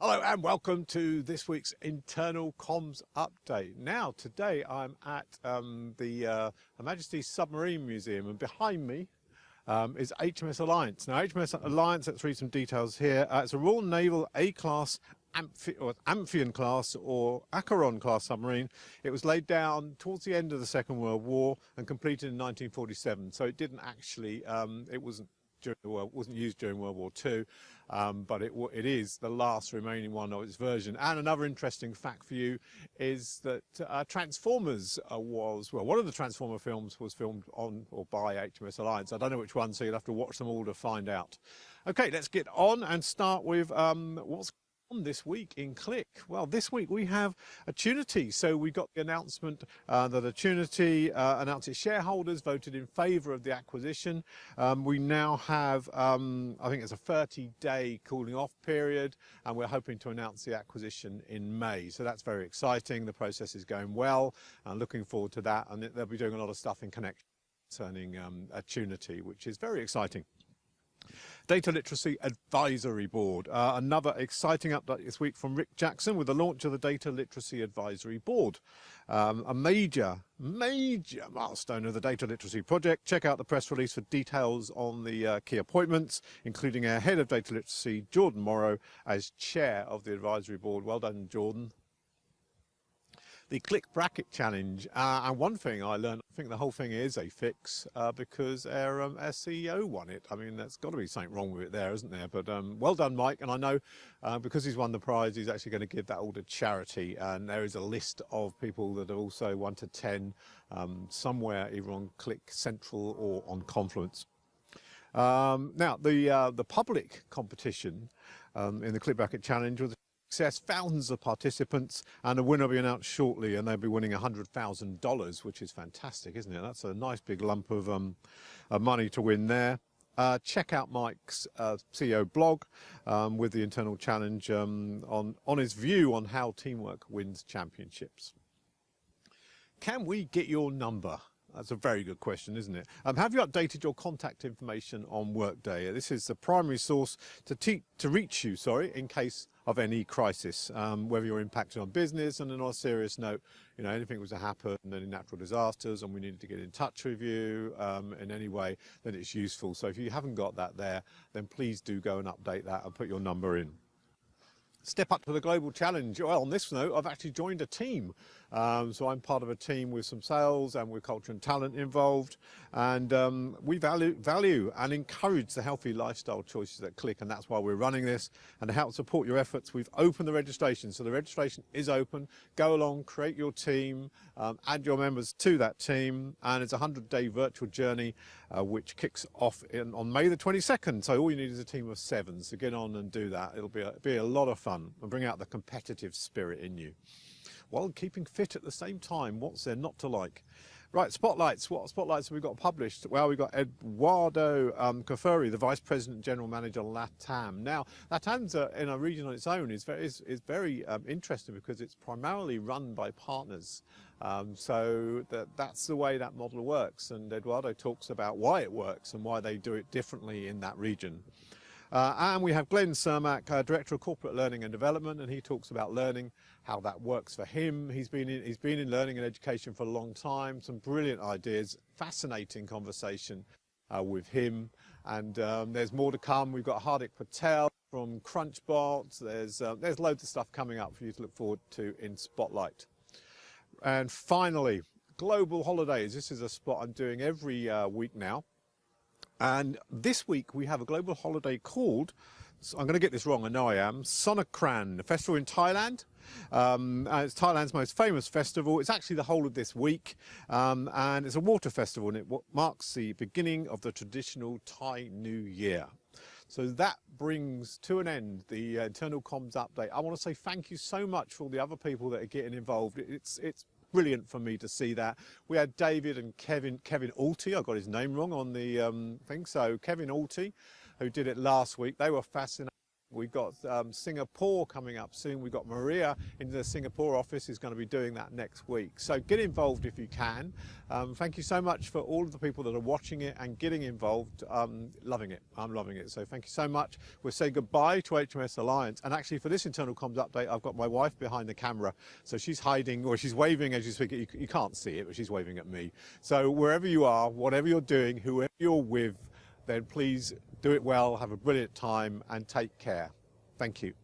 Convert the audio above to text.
Hello and welcome to this week's Internal Comms Update. Now, today I'm at the Her Majesty's Submarine Museum, and behind me is HMS Alliance. Now, HMS Alliance, let's read some details here. It's a Royal Naval A-class Amphion class or Acheron class submarine. It was laid down towards the end of the Second World War and completed in 1947. So it didn't actually, it wasn't used during World War II, but it is the last remaining one of its version. And another interesting fact for you is that Transformers one of the Transformer films was filmed on or by HMS Alliance. I don't know which one, so you'll have to watch them all to find out. Okay, let's get on and start with what's on this week in Click. Well, this week we have a Tunity. So we got the announcement that a Tunity announced its shareholders voted in favour of the acquisition. We now have, I think it's a 30-day cooling off period, and we're hoping to announce the acquisition in May. So that's very exciting. The process is going well, and looking forward to that. And they'll be doing a lot of stuff in connection concerning a Tunity, which is very exciting. Data Literacy Advisory Board. Another exciting update this week from Rick Jackson with the launch of the Data Literacy Advisory Board. A major milestone of the Data Literacy Project. Check out the press release for details on the key appointments, including our Head of Data Literacy, Jordan Morrow, as Chair of the Advisory Board. Well done, Jordan. The Click Bracket Challenge, and one thing I learned, I think the whole thing is a fix because our CEO won it. I mean, there's got to be something wrong with it there, isn't there? But well done, Mike. And I know because he's won the prize, he's actually going to give that all to charity. And there is a list of people that are also 1 to 10 somewhere, either on Click Central or on Confluence. Now, the public competition in the Click Bracket Challenge was thousands of participants, and a winner will be announced shortly, and they'll be winning $100,000, which is fantastic, isn't it? That's a nice big lump of money to win there. Check out Mike's CEO blog with the internal challenge on his view on how teamwork wins championships. Can we get your number? That's a very good question, isn't it? Have you updated your contact information on Workday? This is the primary source to reach you, in case of any crisis, whether you're impacted on business, and then on a serious note, you know, anything was to happen, any natural disasters, and we needed to get in touch with you in any way, then it's useful. So if you haven't got that there, then please do go and update that and put your number in. Step up to the global challenge. Well, on this note, I've actually joined a team. So I'm part of a team with some sales and with culture and talent involved. And we value and encourage the healthy lifestyle choices at Click. And that's why we're running this. And to help support your efforts, we've opened the registration. So the registration is open. Go along, create your team, add your members to that team. And it's a 100-day virtual journey, which kicks off on May the 22nd. So all you need is a team of 7. So get on and do that. It'll be a lot of fun and bring out the competitive spirit in you, while keeping fit at the same time. What's there not to like? Right, spotlights. What spotlights have we got published? Well, we've got Eduardo Cafuri, the Vice President General Manager LATAM. Now, LATAM's in a region on its own is very interesting because it's primarily run by partners. So that's the way that model works. And Eduardo talks about why it works and why they do it differently in that region. And we have Glenn Cermak, Director of Corporate Learning and Development, and he talks about learning, how that works for him. He's been in learning and education for a long time. Some brilliant ideas, fascinating conversation with him. And there's more to come. We've got Hardik Patel from Crunchbot. There's loads of stuff coming up for you to look forward to in Spotlight. And finally, global holidays. This is a spot I'm doing every week now. And this week we have a global holiday called, I'm going to get this wrong, I know I am, Sonakran, a festival in Thailand. It's Thailand's most famous festival. It's actually the whole of this week, and it's a water festival, and it marks the beginning of the traditional Thai New Year. So that brings to an end the internal comms update. I want to say thank you so much for all the other people that are getting involved. It's brilliant for me to see that. We had David and Kevin Alty, I got his name wrong on the thing, so Kevin Alty, who did it last week. They were fascinating. We've got Singapore coming up soon. We've got Maria in the Singapore office who's going to be doing that next week. So get involved if you can. Thank you so much for all of the people that are watching it and getting involved. Loving it. I'm loving it. So thank you so much. We'll say goodbye to HMS Alliance. And actually for this internal comms update, I've got my wife behind the camera. So she's hiding, or she's waving as you speak. You can't see it, but she's waving at me. So wherever you are, whatever you're doing, whoever you're with, then please do it well, have a brilliant time and take care. Thank you.